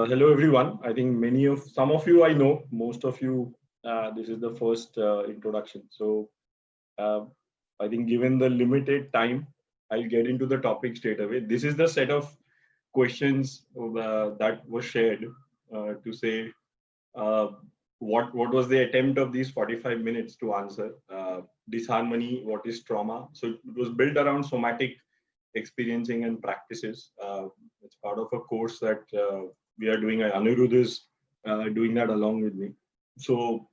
Hello everyone. I think some of you I know, most of you, this is the first introduction. So uh, I think given the limited time, I'll get into the topic straight away. This is the set of questions that was shared to say uh, what was the attempt of these 45 minutes to answer disharmony, what is trauma. So it was built around somatic experiencing and practices. It's part of a course that we are doing. Anirudh is doing that along with me. So,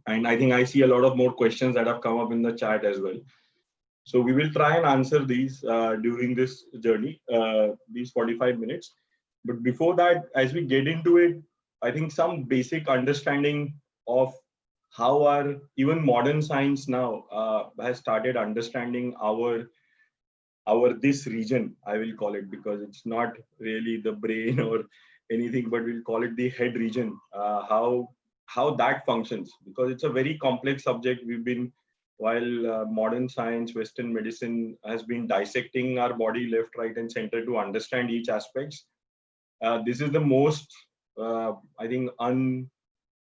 and I think I see a lot of more questions that have come up in the chat as well. So we will try and answer these during this journey, these 45 minutes. But before that, as we get into it, I think some basic understanding of how our even modern science now has started understanding our this region, I will call it, because it's not really the brain or anything, but we'll call it the head region. How that functions, because it's a very complex subject. We've been, while modern science, Western medicine has been dissecting our body left, right, and center to understand each aspects. This is the most, I think,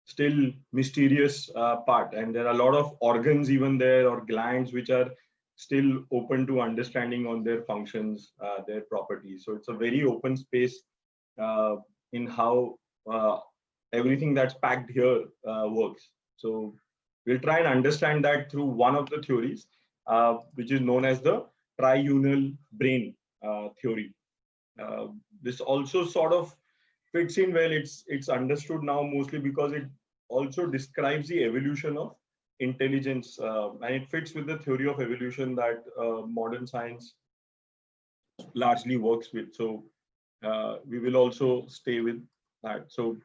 still mysterious part, and there are a lot of organs even there, or glands, which are still open to understanding on their functions, their properties. So it's a very open space uh, in how everything that's packed here works. So we'll try and understand that through one of the theories, which is known as the triunal brain theory. This also sort of fits in well. It's understood now mostly because it also describes the evolution of intelligence, and it fits with the theory of evolution that modern science largely works with. So we will also stay with that. So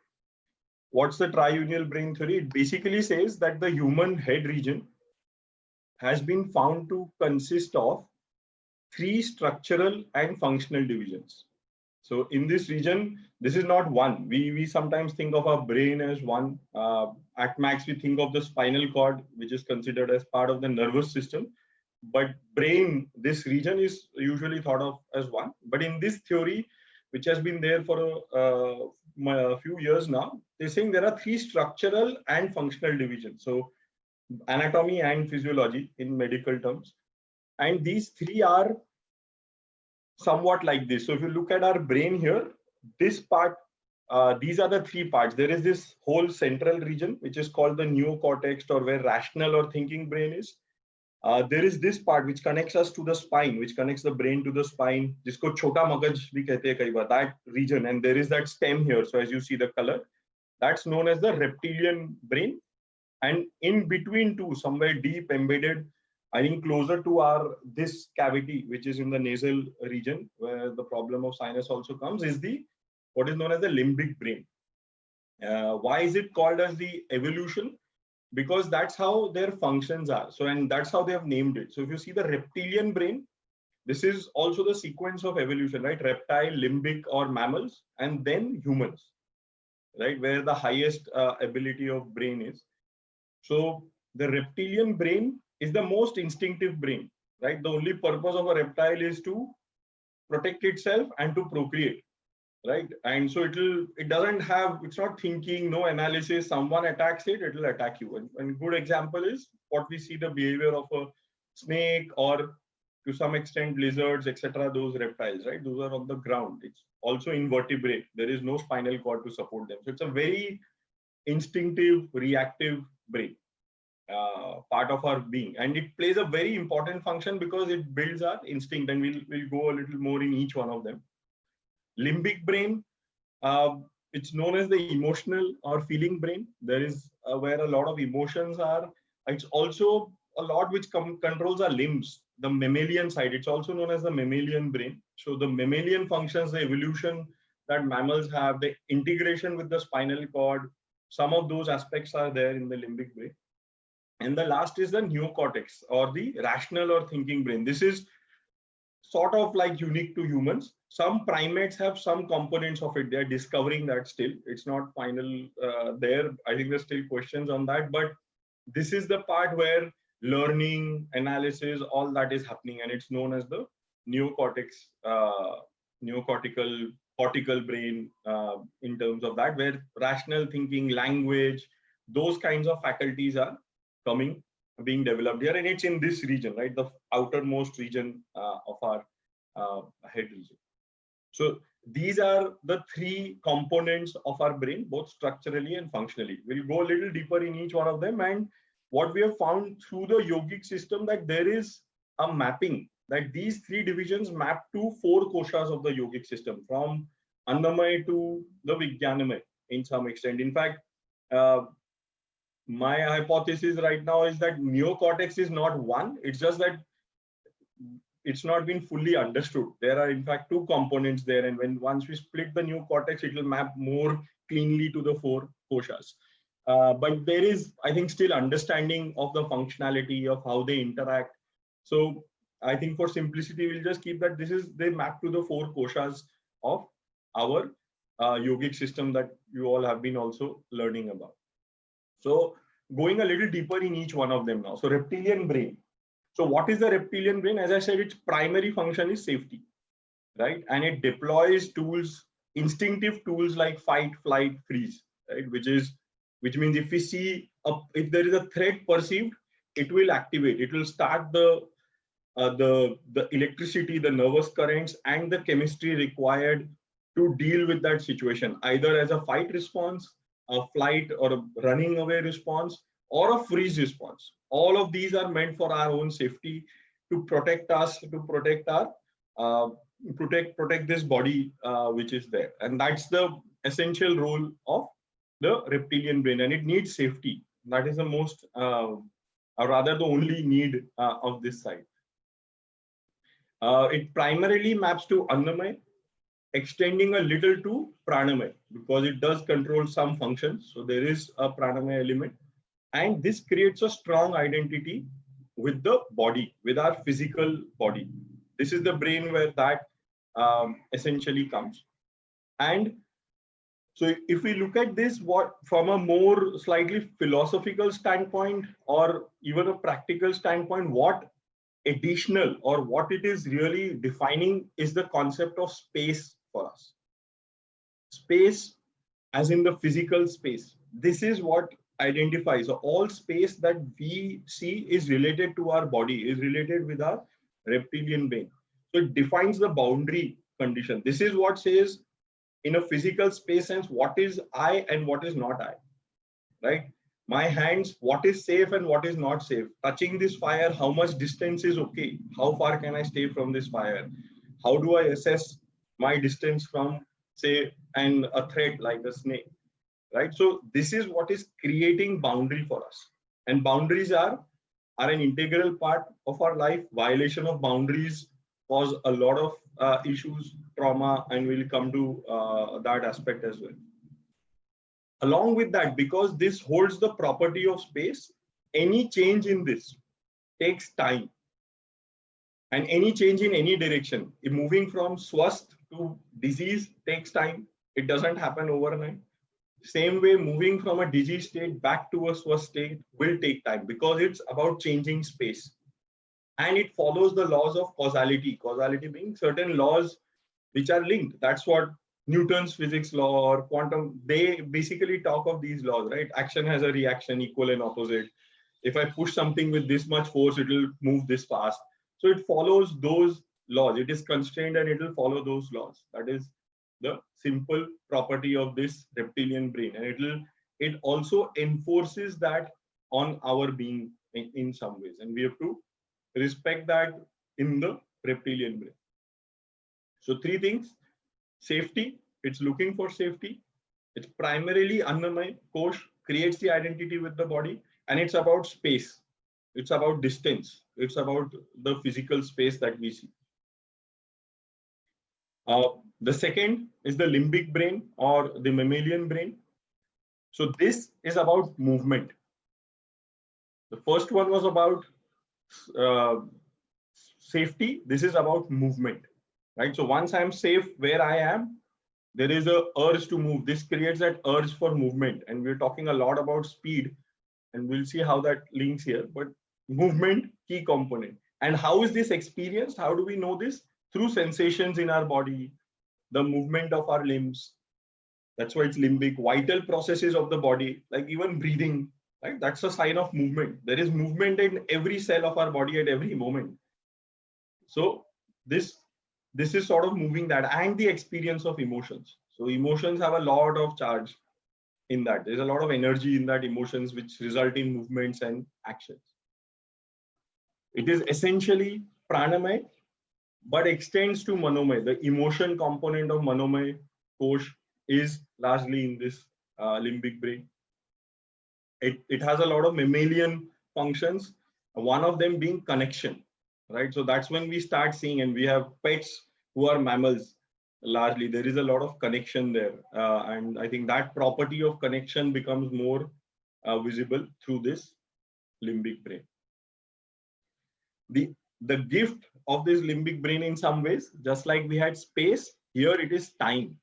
what's the triunal brain theory? It basically says that the human head region has been found to consist of three structural and functional divisions. So in this region, this is not one. We sometimes think of our brain as one. At max, we think of the spinal cord, which is considered as part of the nervous system. But brain, this region is usually thought of as one. But in this theory, which has been there for a few years now, they're saying there are three structural and functional divisions. So anatomy and physiology in medical terms. And these three are somewhat like this. So if you look at our brain here, this part, these are the three parts. There is this whole central region, which is called the neocortex, or where rational or thinking brain is. There is this part which connects us to the spine, which connects the brain to the spine. Jisko chota magaj bhi kehte hai kai baar, that region. And there is that stem here. So as you see the color, that's known as the reptilian brain. And in between two, somewhere deep embedded, I think closer to our this cavity, which is in the nasal region, where the problem of sinus also comes, is the what is known as the limbic brain. Why is it called as the evolution? Because that's how their functions are. So, and that's how they have named it. So if you see the reptilian brain, this is also the sequence of evolution, right? Reptile, limbic, or mammals, and then humans, right? Where the highest ability of brain is. So the reptilian brain is the most instinctive brain, right? The only purpose of a reptile is to protect itself and to procreate, right? And so it doesn't have, it's not thinking, no analysis. Someone attacks it, it will attack you. And good example is what we see the behavior of a snake, or to some extent lizards, etc. Those reptiles, right? Those are on the ground. It's also invertebrate. There is no spinal cord to support them. So it's a very instinctive, reactive brain. Part of our being, and it plays a very important function because it builds our instinct, and we'll go a little more in each one of them. Limbic brain, it's known as the emotional or feeling brain. There is where a lot of emotions are. It's also a lot which controls our limbs, the mammalian side. It's also known as the mammalian brain. So the mammalian functions, the evolution that mammals have, the integration with the spinal cord, some of those aspects are there in the limbic brain. And the last is the neocortex, or the rational or thinking brain. This is sort of like unique to humans. Some primates have some components of it. They're discovering that still. It's not final there. I think there's still questions on that. But this is the part where learning, analysis, all that is happening. And it's known as the neocortex, neocortical cortical brain in terms of that, where rational thinking, language, those kinds of faculties are being developed here. And it's in this region, right? The outermost region of our head region. So these are the three components of our brain, both structurally and functionally. We'll go a little deeper in each one of them. And what we have found through the yogic system, that there is a mapping, that these three divisions map to 4 koshas of the yogic system, from Annamaya to the Vijnanamaya in some extent. In fact, my hypothesis right now is that neocortex is not one. It's just that it's not been fully understood. There are in fact 2 components there, and once we split the neocortex, it will map more cleanly to the 4 koshas. But there is, I think, still understanding of the functionality of how they interact. So I think for simplicity, we'll just keep that they map to the 4 koshas of our yogic system that you all have been also learning about. So going a little deeper in each one of them now. So reptilian brain. So what is the reptilian brain? As I said, its primary function is safety, right? And it deploys tools, instinctive tools like fight, flight, freeze, right? Which means if we see, if there is a threat perceived, it will activate. It will start the electricity, the nervous currents, and the chemistry required to deal with that situation, either as a fight response, a flight or a running away response, or a freeze response. All of these are meant for our own safety, to protect us, to protect our protect this body which is there. And that's the essential role of the reptilian brain, and it needs safety. That is the most, or rather the only need of this side. It primarily maps to Annamaya, extending a little to Pranamaya, because it does control some functions. So there is a Pranamaya element. And this creates a strong identity with the body, with our physical body. This is the brain where that essentially comes. And so if we look at this from a more slightly philosophical standpoint, or even a practical standpoint, what additional or what it is really defining is the concept of space for us. Space as in the physical space. This is what identifies. So all space that we see is related to our body, is related with our reptilian brain. So it defines the boundary condition. This is what says, in a physical space sense, what is I and what is not I, right? My hands, what is safe and what is not safe. Touching this fire, how much distance is okay? How far can I stay from this fire? How do I assess my distance from, say, a threat like a snake, right? So this is what is creating boundary for us. And boundaries are an integral part of our life. Violation of boundaries cause a lot of issues, trauma, and we'll come to that aspect as well. Along with that, because this holds the property of space, any change in this takes time. And any change in any direction, if moving from swasth to disease takes time. It doesn't happen overnight. Same way, moving from a disease state back to a swasth state will take time, because it's about changing space. And it follows the laws of causality. Causality being certain laws which are linked. That's what Newton's physics law or quantum, they basically talk of these laws, right? Action has a reaction, equal and opposite. If I push something with this much force, it will move this fast. So it follows those laws. It is constrained and it will follow those laws. That is the simple property of this reptilian brain. And it also enforces that on our being in some ways. And we have to respect that in the reptilian brain. So 3 things. Safety, it's looking for safety. It's primarily Annamaya, Kosh, creates the identity with the body. And it's about space. It's about distance. It's about the physical space that we see. The second is the limbic brain or the mammalian brain. So this is about movement. The first one was about safety. This is about movement, right? So once I'm safe where I am, there is an urge to move. This creates that urge for movement. And we're talking a lot about speed, and we'll see how that links here. But movement, key component. And how is this experienced? How do we know this? Through sensations in our body, the movement of our limbs. That's why it's limbic. Vital processes of the body, like even breathing, right? That's a sign of movement. There is movement in every cell of our body at every moment. So this is sort of moving that, and the experience of emotions. So emotions have a lot of charge in that. There's a lot of energy in that emotions, which result in movements and actions. It is essentially pranamay, but extends to manomay. The emotion component of manomay kosh is largely in this limbic brain. It has a lot of mammalian functions, one of them being connection, right? So that's when we start seeing, and we have pets who are mammals largely. There is a lot of connection there. And I think that property of connection becomes more visible through this limbic brain. The gift of this limbic brain in some ways, just like we had space, here it is time.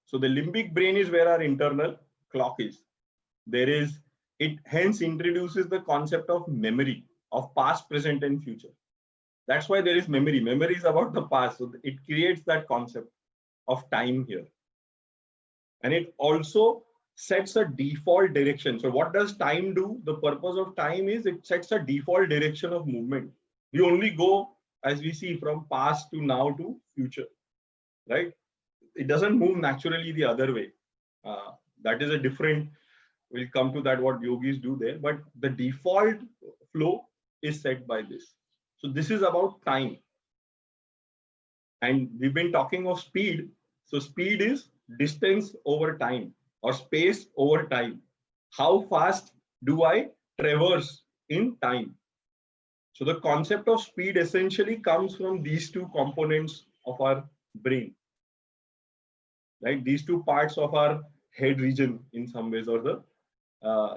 So the limbic brain is where our internal clock is. It hence introduces the concept of memory of past, present, and future. That's why there is memory. Memory is about the past. So it creates that concept of time here. And it also sets a default direction. So what does time do? The purpose of time is it sets a default direction of movement. We only go, as we see, from past to now to future, right? It doesn't move naturally the other way. That is a different, we'll come to that, what yogis do there, but the default flow is set by this. So this is about time. And we've been talking of speed. So speed is distance over time or space over time. How fast do I traverse in time? So the concept of speed essentially comes from these two components of our brain, right? These two parts of our head region in some ways, or the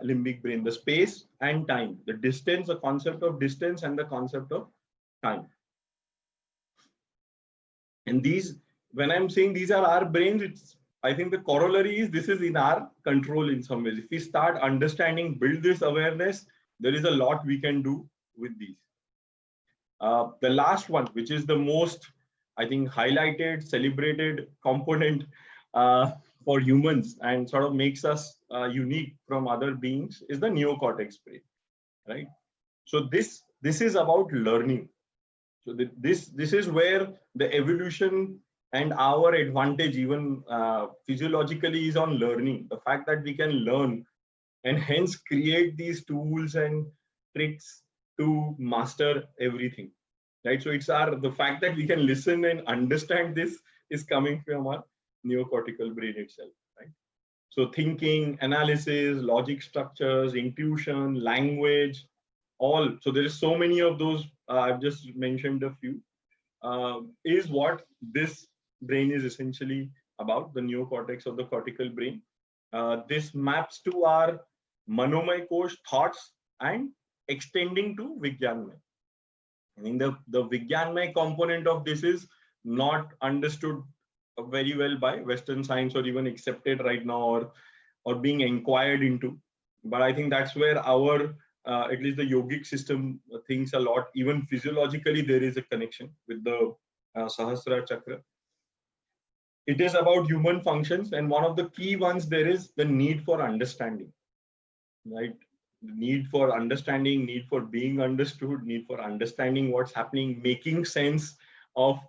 limbic brain, the space and time, the distance, the concept of distance and the concept of time. And these, when I'm saying these are our brains, it's, I think the corollary is this is in our control in some ways. If we start understanding, build this awareness, there is a lot we can do with these. The last one, which is the most, I think, highlighted, celebrated component for humans and sort of makes us unique from other beings, is the neocortex brain, right? So this is about learning. So this is where the evolution and our advantage, even physiologically, is on learning. The fact that we can learn and hence create these tools and tricks to master everything, right? So it's the fact that we can listen and understand this is coming from our neocortical brain itself, right? So thinking, analysis, logic structures, intuition, language, all. So there is so many of those. I've just mentioned a few. Is what this brain is essentially about, the neocortex of the cortical brain. This maps to our manomay kosh, thoughts, and extending to Vigyanmay. I mean, the Vigyanmay component of this is not understood very well by Western science or even accepted right now or being inquired into. But I think that's where our, at least the yogic system thinks a lot. Even physiologically, there is a connection with the Sahasrara Chakra. It is about human functions, and one of the key ones there is the need for understanding, right? The need for understanding, need for being understood, need for understanding what's happening, making sense of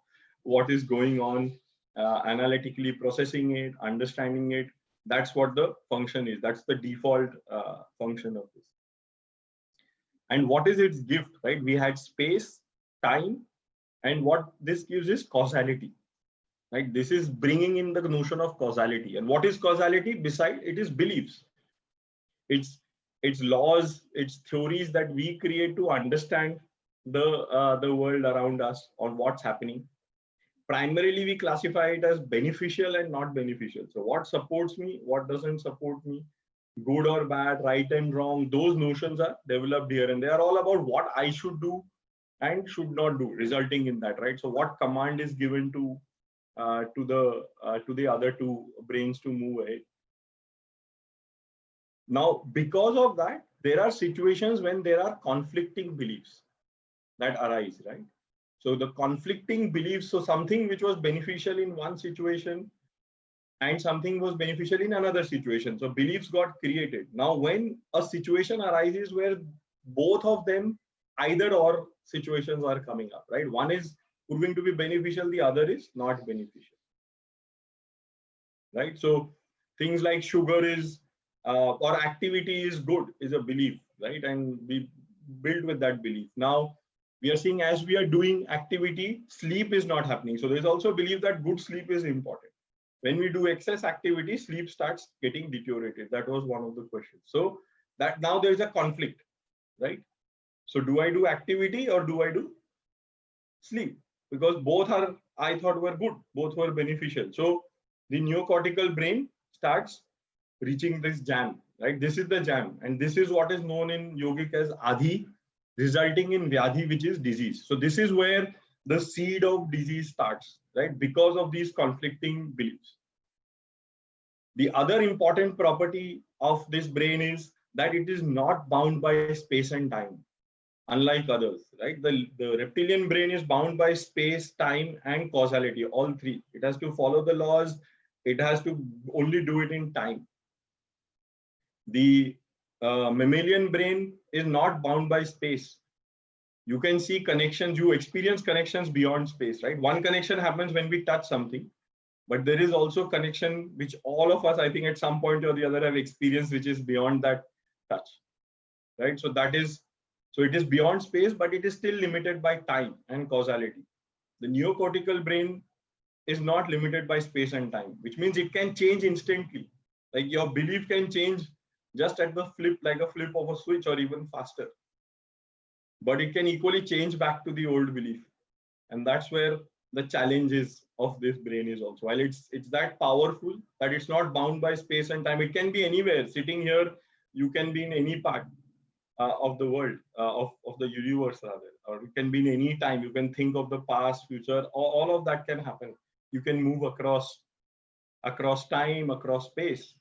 what is going on, analytically processing it, understanding it. That's what the function is. That's the default function of this. And what is its gift, right? We had space, time, and what this gives is causality, right? This is bringing in the notion of causality. And what is causality? Beside it is beliefs. It's laws, it's theories that we create to understand the world around us on what's happening. Primarily, we classify it as beneficial and not beneficial. So what supports me, what doesn't support me, good or bad, right and wrong, those notions are developed here, and they are all about what I should do and should not do, resulting in that, right? So what command is given to the other two brains to move ahead. Now, because of that, there are situations when there are conflicting beliefs that arise, right? So the conflicting beliefs, so something which was beneficial in one situation and something was beneficial in another situation. So beliefs got created. Now, when a situation arises where both of them, either or situations are coming up, right? One is proving to be beneficial, the other is not beneficial, right? So things like sugar is or activity is good is a belief, right? And we build with that belief. Now we are seeing as we are doing activity, sleep is not happening. So there's also a belief that good sleep is important. When we do excess activity, sleep starts getting deteriorated. That was one of the questions. So that now there's a conflict, right? So do I do activity or do I do sleep? Because both are, I thought, were good, both were beneficial. So the neocortical brain starts reaching this jam, right? This is the jam, and this is what is known in yogic as adhi, resulting in vyadhi, which is disease. So this is where the seed of disease starts, right? Because of these conflicting beliefs. The other important property of this brain is that it is not bound by space and time, unlike others, right? The reptilian brain is bound by space, time, and causality, all three. It has to follow the laws, it has to only do it in time. The mammalian brain is not bound by space. You can see connections, you experience connections beyond space, right? One connection happens when we touch something, but there is also connection which all of us, I think, at some point or the other have experienced, which is beyond that touch, right? So that is, so it is beyond space, but it is still limited by time and causality. The neocortical brain is not limited by space and time, which means it can change instantly. Like your belief can change just at the flip, like a flip of a switch, or even faster. But it can equally change back to the old belief. And that's where the challenge is of this brain is also. While it's that powerful that it's not bound by space and time, it can be anywhere. Sitting here, you can be in any part of the world, of the universe rather, or it can be in any time. You can think of the past, future, all of that can happen. You can move across time, across space.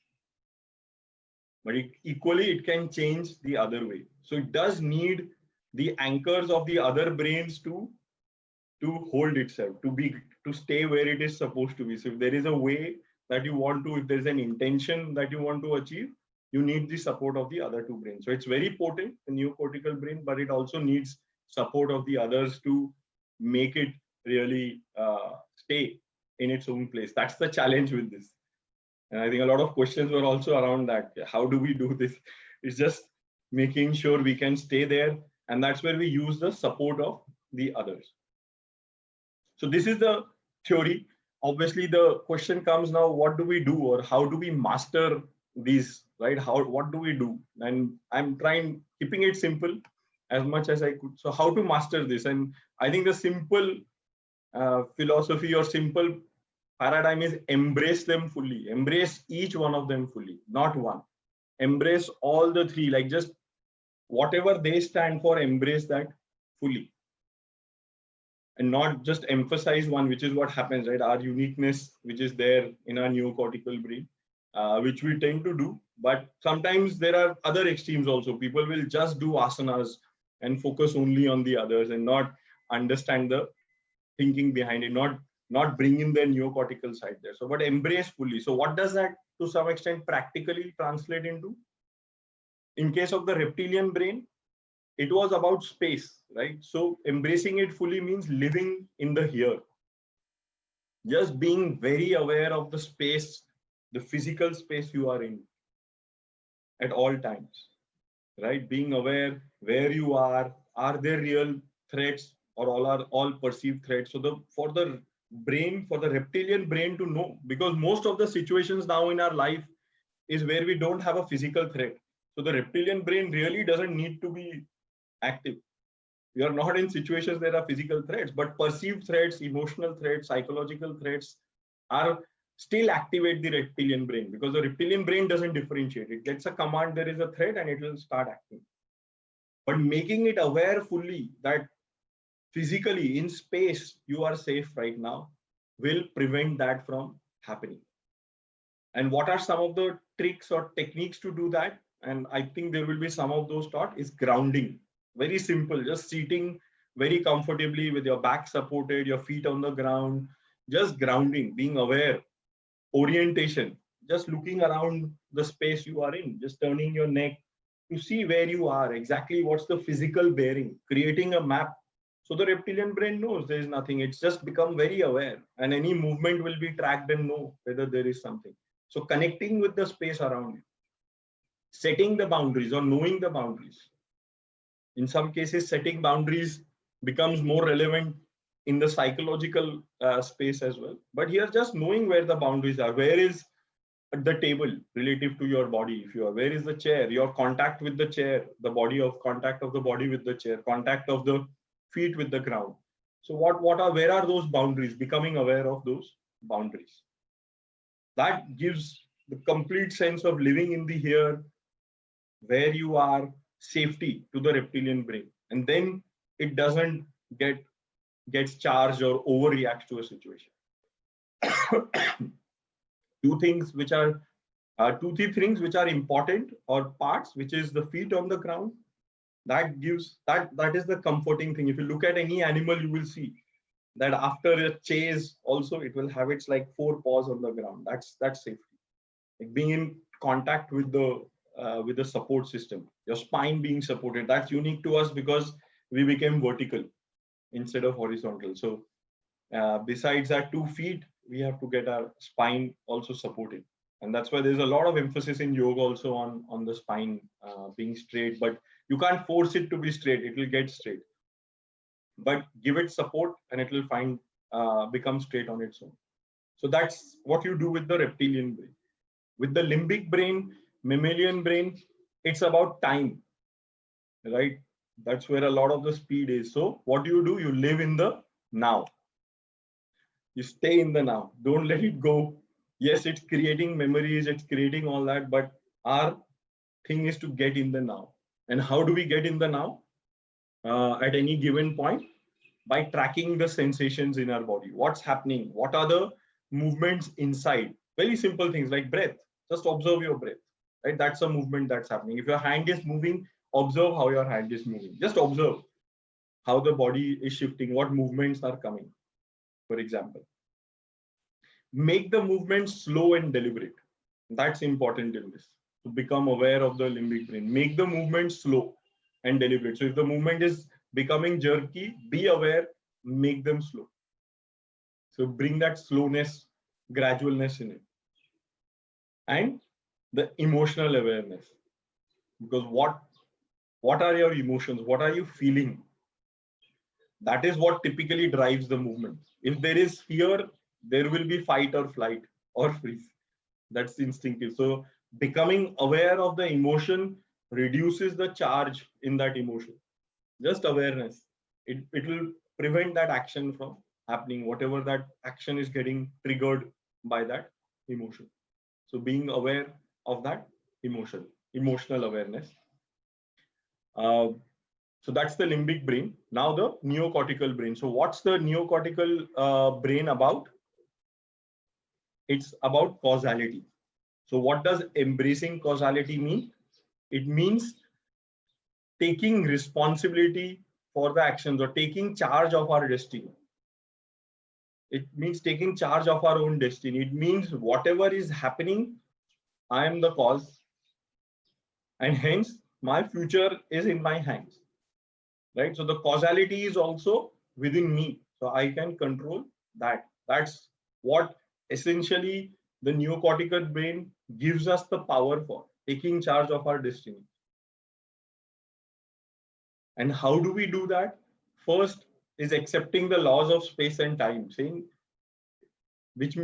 But equally, it can change the other way. So it does need the anchors of the other brains to hold itself, to stay where it is supposed to be. So if there is a way that you want to, if there's an intention that you want to achieve, you need the support of the other two brains. So it's very potent, the neocortical brain, but it also needs support of the others to make it really stay in its own place. That's the challenge with this. And I think a lot of questions were also around that. How do we do this? It's just making sure we can stay there. And that's where we use the support of the others. So this is the theory. Obviously, the question comes now, what do we do, or how do we master these, right? What do we do? And I'm keeping it simple as much as I could. So how to master this? And I think the simple philosophy or simple paradigm is embrace them fully. Embrace each one of them fully, not one. Embrace all the three, like just whatever they stand for, embrace that fully. And not just emphasize one, which is what happens, right? Our uniqueness, which is there in our neocortical brain, which we tend to do. But sometimes there are other extremes also. People will just do asanas and focus only on the others and not understand the thinking behind it, not bring in their neocortical side there. So, but embrace fully. So what does that to some extent practically translate into? In case of the reptilian brain, it was about space, right? So embracing it fully means living in the here. Just being very aware of the space, the physical space you are in at all times, right? Being aware where you are there real threats, or all perceived threats? So for the reptilian brain to know, because most of the situations now in our life is where we don't have a physical threat. So the reptilian brain really doesn't need to be active. We are not in situations there are physical threats, but perceived threats, emotional threats, psychological threats are still activate the reptilian brain, because the reptilian brain doesn't differentiate. It gets a command, there is a threat, and it will start acting. But making it aware fully that physically in space you are safe right now will prevent that from happening. And what are some of the tricks or techniques to do that? And I think there will be some of those taught is grounding. Very simple, just sitting very comfortably with your back supported, your feet on the ground, just grounding, being aware, orientation, just looking around the space you are in, just turning your neck to see where you are, exactly what's the physical bearing, creating a map. So the reptilian brain knows there is nothing. It's just become very aware, and any movement will be tracked and know whether there is something. So connecting with the space around you, setting the boundaries or knowing the boundaries. In some cases, setting boundaries becomes more relevant in the psychological space as well. But here, just knowing where the boundaries are, where is the table relative to your body, if you are, where is the chair, your contact with the chair, the body of contact of the body with the chair, contact of the feet with the ground. So where are those boundaries? Becoming aware of those boundaries. That gives the complete sense of living in the here, where you are, safety to the reptilian brain, and then it doesn't gets charged or overreacts to a situation. Two things which are two, three things which are important or parts, which is the feet on the ground. That gives that is the comforting thing. If you look at any animal, you will see that after a chase, also it will have its like 4 paws on the ground. That's safety. Like being in contact with the support system, your spine being supported. That's unique to us because we became vertical instead of horizontal. So besides our 2 feet, we have to get our spine also supported. And that's why there's a lot of emphasis in yoga also on the spine being straight, but you can't force it to be straight. It will get straight, but give it support and it will become straight on its own. So that's what you do with the reptilian brain. With the limbic brain, mammalian brain, it's about time, right? That's where a lot of the speed is. So what do? You live in the now. You stay in the now. Don't let it go. Yes, it's creating memories, it's creating all that, but our thing is to get in the now. And how do we get in the now? At any given point, by tracking the sensations in our body. What's happening? What are the movements inside? Very simple things like breath. Just observe your breath, right? That's a movement that's happening. If your hand is moving, observe how your hand is moving. Just observe how the body is shifting, what movements are coming, for example. Make the movement slow and deliberate. That's important in this, to become aware of the limbic brain. Make the movement slow and deliberate. So if the movement is becoming jerky, be aware, make them slow. So bring that slowness, gradualness in it. And the emotional awareness. Because what are your emotions? What are you feeling? That is what typically drives the movement. If there is fear, there will be fight or flight or freeze. That's instinctive. So becoming aware of the emotion reduces the charge in that emotion. Just awareness. It will prevent that action from happening, whatever that action is getting triggered by that emotion. So being aware of that emotion, emotional awareness. So that's the limbic brain. Now the neocortical brain. So what's the neocortical brain about? It's about causality. So what does embracing causality mean? It means taking responsibility for the actions or taking charge of our destiny. It means taking charge of our own destiny. It means whatever is happening, I am the cause, and hence my future is in my hands, right? So the causality is also within me, so I can control that. That's what essentially the neocortical brain gives us the power for, taking charge of our destiny. And how do we do that? First is accepting the laws of space and time, saying, which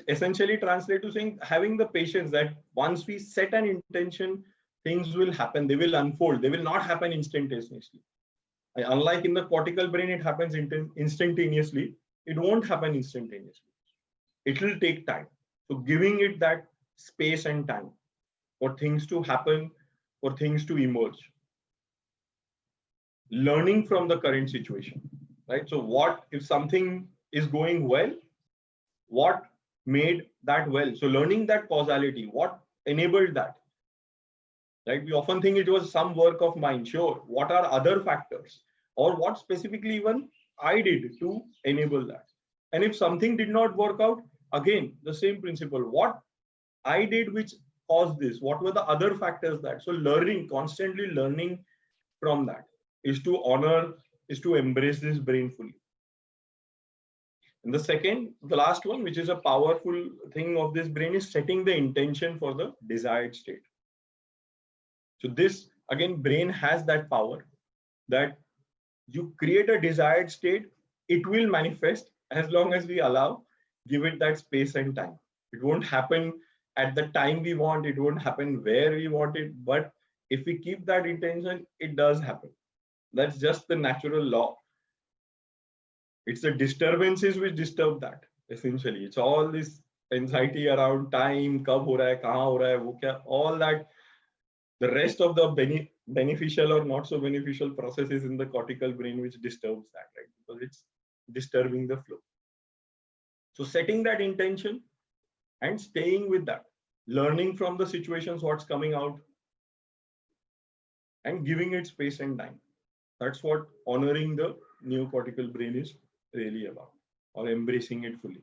essentially translate to saying, having the patience that once we set an intention, things will happen, they will unfold, they will not happen instantaneously. Unlike in the cortical brain, it happens instantaneously. It won't happen instantaneously. It will take time. So giving it that space and time for things to happen, for things to emerge. Learning from the current situation, right? So what if something is going well? What made that well? So learning that causality, what enabled that? Right? We often think it was some work of mine. Sure. What are other factors? or what specifically even I did to enable that. And if something did not work out, again, the same principle, what I did which caused this, what were the other factors that, so learning, constantly learning from that is to honor, is to embrace this brain fully. And the second, the last one, which is a powerful thing of this brain, is setting the intention for the desired state. So this, again, brain has that power that you create a desired state, it will manifest as long as we allow, give it that space and time. It won't happen at the time we want, it won't happen where we want it, but if we keep that intention, it does happen. That's just the natural law. It's the disturbances which disturb that, essentially. It's all this anxiety around time, kab ho raha hai, kahan ho raha hai, wo kya, all that. The rest of the beneficial or not so beneficial processes in the cortical brain which disturbs that, right? Because it's disturbing the flow. So setting that intention and staying with that, learning from the situations, what's coming out, and giving it space and time. That's what honoring the neocortical brain is really about, or embracing it fully.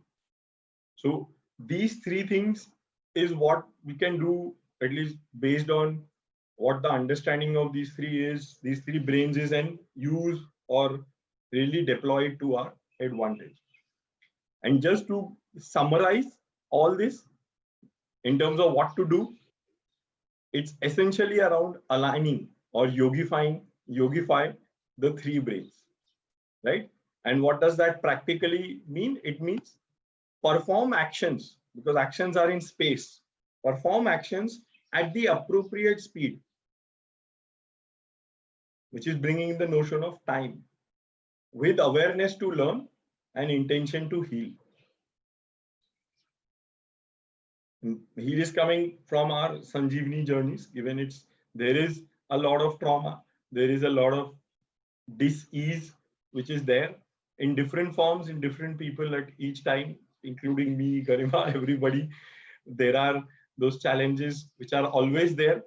So these three things is what we can do, at least based on what the understanding of these three is, these three brains is, and use or really deploy it to our advantage. And just to summarize all this in terms of what to do, it's essentially around aligning or yogify the three brains, right? And what does that practically mean? It means perform actions, because actions are in space. Perform actions at the appropriate speed, which is bringing in the notion of time, with awareness to learn and intention to heal. Heal is coming from our Sanjeevani journeys, given there is a lot of trauma, there is a lot of dis-ease which is there in different forms, in different people at each time, including me, Garima, everybody. There are those challenges which are always there.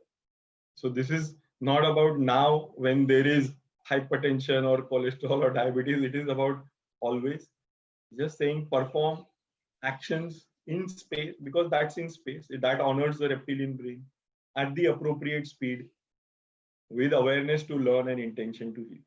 So this is not about now when there is hypertension or cholesterol or diabetes. It is about always just saying perform actions in space, because that's in space. That honors the reptilian brain at the appropriate speed, with awareness to learn and intention to heal.